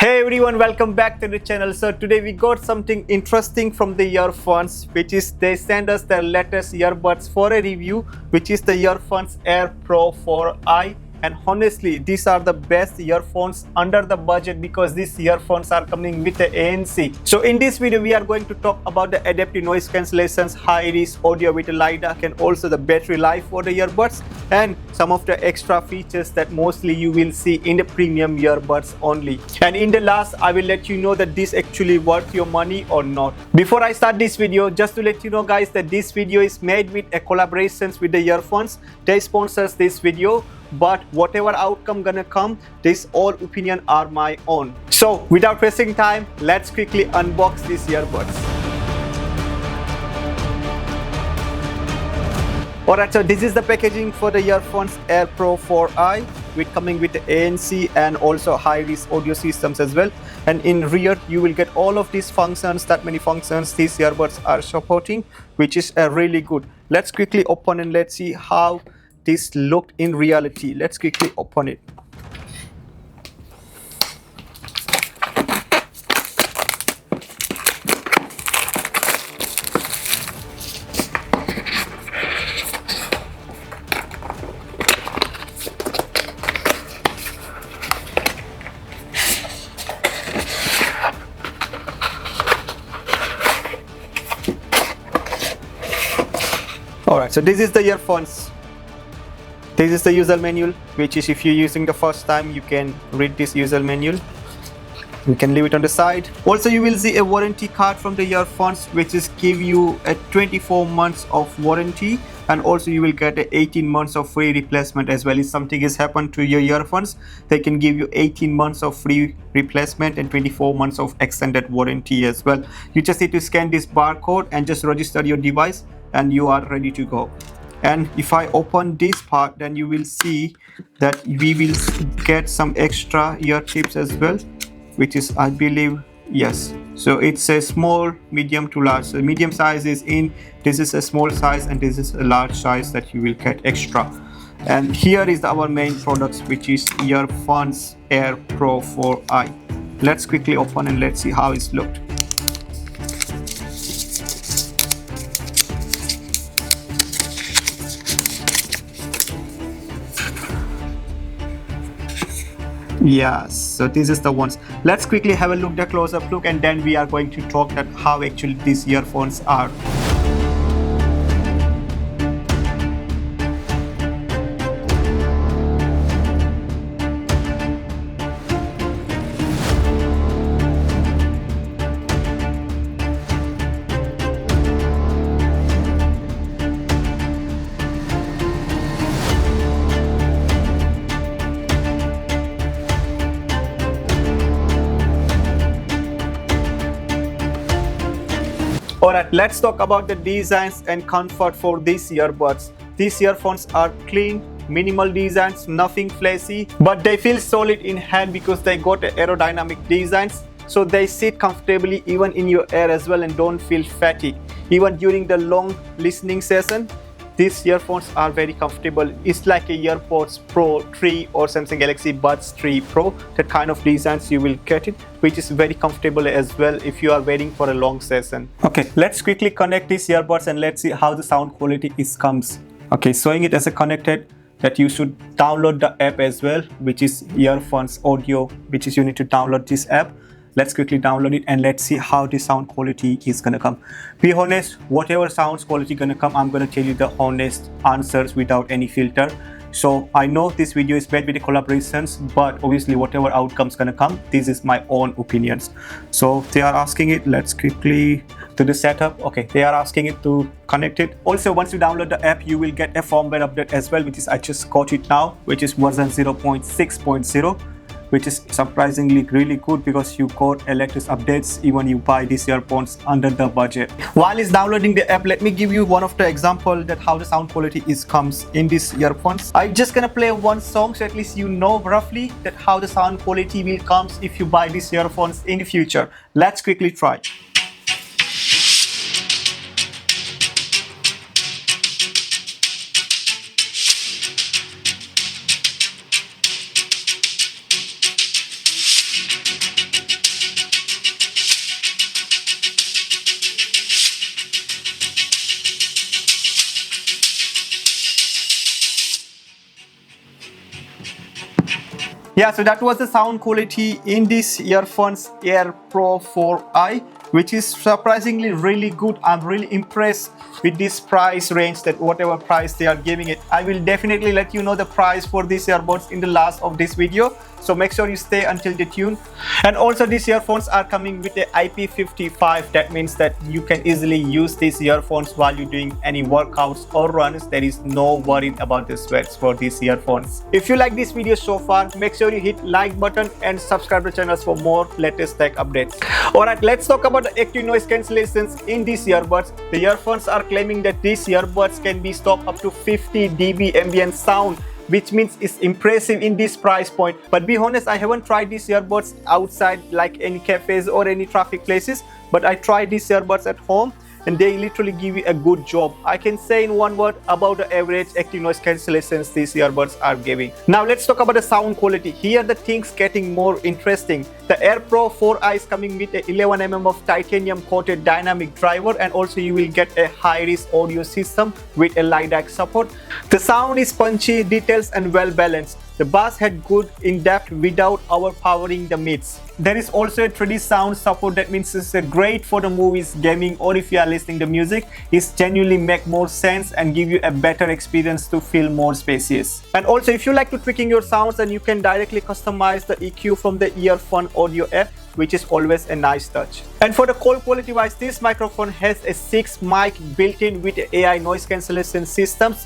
Hey everyone, welcome back to the channel. So today we got something interesting from the earphones, which is they send us their latest earbuds for a review, which is the EarFun Air Pro 4i. And honestly, these are the best earphones under the budget because these earphones are coming with the ANC. So in this video, we are going to talk about the adaptive noise cancellations, high-res audio with LiDAR, and also the battery life for the earbuds, and some of the extra features that mostly you will see in the premium earbuds only. And in the last, I will let you know that this actually worth your money or not. Before I start this video, just to let you know guys that this video is made with a collaborations with the earphones. They sponsors this video, but whatever outcome gonna come, this all opinion are my own. So without wasting time, let's quickly unbox these earbuds. Alright, so this is the packaging for the EarFun Air Pro 4i, with coming with the ANC and also high-res audio systems as well. And in rear, you will get all of these functions, that many functions these earbuds are supporting, which is really good. Let's quickly open and let's see how this looked in reality. Let's quickly open it. Alright, so this is the earphones. This is the user manual, which is if you're using the first time, you can read this user manual. You can leave it on the side. Also, you will see a warranty card from the earphones, which is give you a 24 months of warranty, and also you will get a 18 months of free replacement as well. If something has happened to your earphones, they can give you 18 months of free replacement and 24 months of extended warranty as well. You just need to scan this barcode and just register your device, and you are ready to go. And if I open this part, then you will see that we will get some extra ear tips as well, which is, I believe, yes. So it's a small, medium to large. So medium size is in, this is a small size, and this is a large size that you will get extra. And here is our main products, which is EarFun Air Pro 4i. Let's quickly open and let's see how it's looked. Yes, so this is the ones. Let's quickly have a look, the close-up look, and then we are going to talk that how actually these earphones are. Alright, let's talk about the designs and comfort for these earbuds. These earphones are clean, minimal designs, nothing flashy, but they feel solid in hand because they got aerodynamic designs. So they sit comfortably even in your ear as well and don't feel fatigued. Even during the long listening session, these earphones are very comfortable. It's like a AirPods Pro 3 or Samsung Galaxy Buds 3 Pro. That kind of designs you will get it, which is very comfortable as well if you are waiting for a long session. Okay, let's quickly connect these earbuds and let's see how the sound quality comes. Okay, showing it as a connected, that you should download the app as well, which is EarFun Audio, which is you need to download this app. Let's quickly download it and let's see how the sound quality is gonna come. Be honest, whatever sounds quality gonna come, I'm gonna tell you the honest answers without any filter. So I know this video is made with the collaborations, but obviously whatever outcomes gonna come, this is my own opinions. So they are asking it, let's quickly do the setup. Okay, they are asking it to connect it. Also, once you download the app, you will get a firmware update as well, which is I just got it now, which is version 0.6.0. which is surprisingly really good because you got latest updates even you buy these earphones under the budget. While it's downloading the app, let me give you one of the example that how the sound quality comes in these earphones. I'm just gonna play one song so at least you know roughly that how the sound quality will comes if you buy these earphones in the future. Let's quickly try. Yeah, so that was the sound quality in this EarFun Air Pro 4i, which is surprisingly really good. I'm really impressed with this price range, that whatever price they are giving it. I will definitely let you know the price for these earbuds in the last of this video, so make sure you stay until the tune. And also these earphones are coming with a IP55. That means that you can easily use these earphones while you're doing any workouts or runs. There is no worry about the sweats for these earphones. If you like this video so far, make sure you hit like button and subscribe to the channel for more latest tech updates. Alright, let's talk about the active noise cancellations in these earbuds. The earphones are claiming that these earbuds can be stopped up to 50 dB ambient sound, which means it's impressive in this price point. But be honest, I haven't tried these earbuds outside like any cafes or any traffic places, but I tried these earbuds at home and they literally give you a good job. I can say in one word about the average active noise cancellations these earbuds are giving. Now let's talk about the sound quality. Here the things getting more interesting. The Air Pro 4i is coming with a 11mm of titanium coated dynamic driver, and also you will get a high-res audio system with a LiDAC support. The sound is punchy, details and well balanced. The bass had good in-depth without overpowering the mids. There is also a 3D sound support. That means it's great for the movies, gaming, or if you are listening to music. It's genuinely make more sense and give you a better experience to feel more spacious. And also if you like to tweaking your sounds, then you can directly customize the EQ from the EarFun audio app, which is always a nice touch. And for the call quality wise, this microphone has a 6 mic built in with AI noise cancellation systems.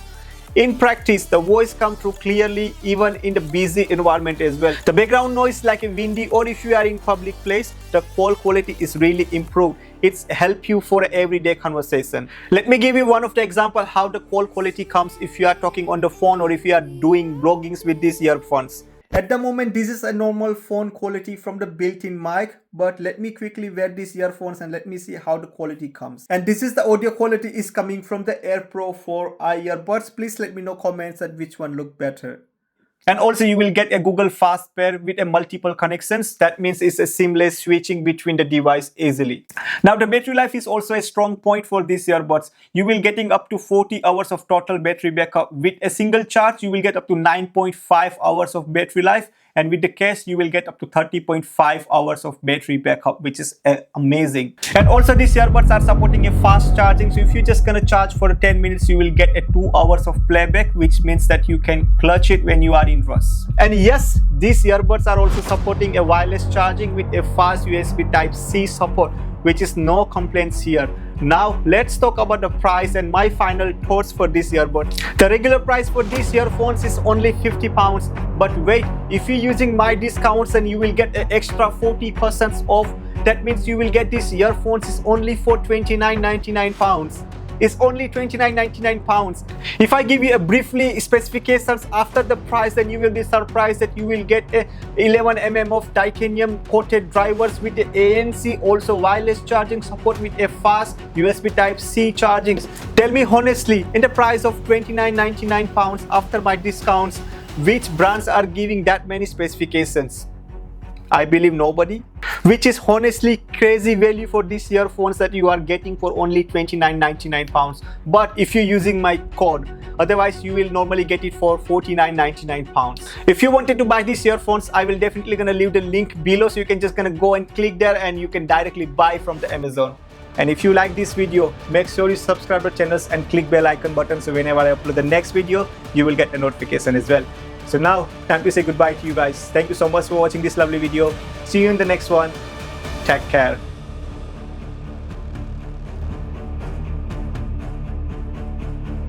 In practice, the voice comes through clearly even in the busy environment as well. The background noise like a windy or if you are in public place, the call quality is really improved. It's help you for everyday conversation. Let me give you one of the example how the call quality comes if you are talking on the phone or if you are doing bloggings with these earphones. At the moment, this is a normal phone quality from the built-in mic, but let me quickly wear these earphones and let me see how the quality comes. And this is the audio quality is coming from the Air Pro 4i earbuds. Please let me know comments that which one look better. And also you will get a Google Fast Pair with a multiple connections. That means it's a seamless switching between the device easily. Now the battery life is also a strong point for these earbuds. You will getting up to 40 hours of total battery backup. With a single charge, you will get up to 9.5 hours of battery life. And with the case, you will get up to 30.5 hours of battery backup, which is amazing. And also these earbuds are supporting a fast charging. So if you're just gonna charge for 10 minutes, you will get a 2 hours of playback, which means that you can clutch it when you are in rush. And yes, these earbuds are also supporting a wireless charging with a fast USB Type-C support, which is no complaints here. Now let's talk about the price and my final thoughts for this earbud. The regular price for these earphones is only £50, but wait, if you're using my discounts then you will get an extra 40% off. That means you will get these earphones is only for £29.99. It's only £29.99. If I give you a briefly specifications after the price, then you will be surprised that you will get a 11mm of titanium coated drivers with the ANC, also wireless charging support with a fast USB Type-C chargings. Tell me honestly, in the price of £29.99 after my discounts, which brands are giving that many specifications? I believe nobody, which is honestly crazy value for these earphones that you are getting for only £29.99. But if you're using my code, otherwise you will normally get it for £49.99. If you wanted to buy these earphones, I will definitely gonna leave the link below, so you can just gonna go and click there and you can directly buy from the Amazon. And if you like this video, make sure you subscribe to channels and click bell icon button, so whenever I upload the next video, you will get a notification as well. So now, time to say goodbye to you guys. Thank you so much for watching this lovely video. See you in the next one. Take care.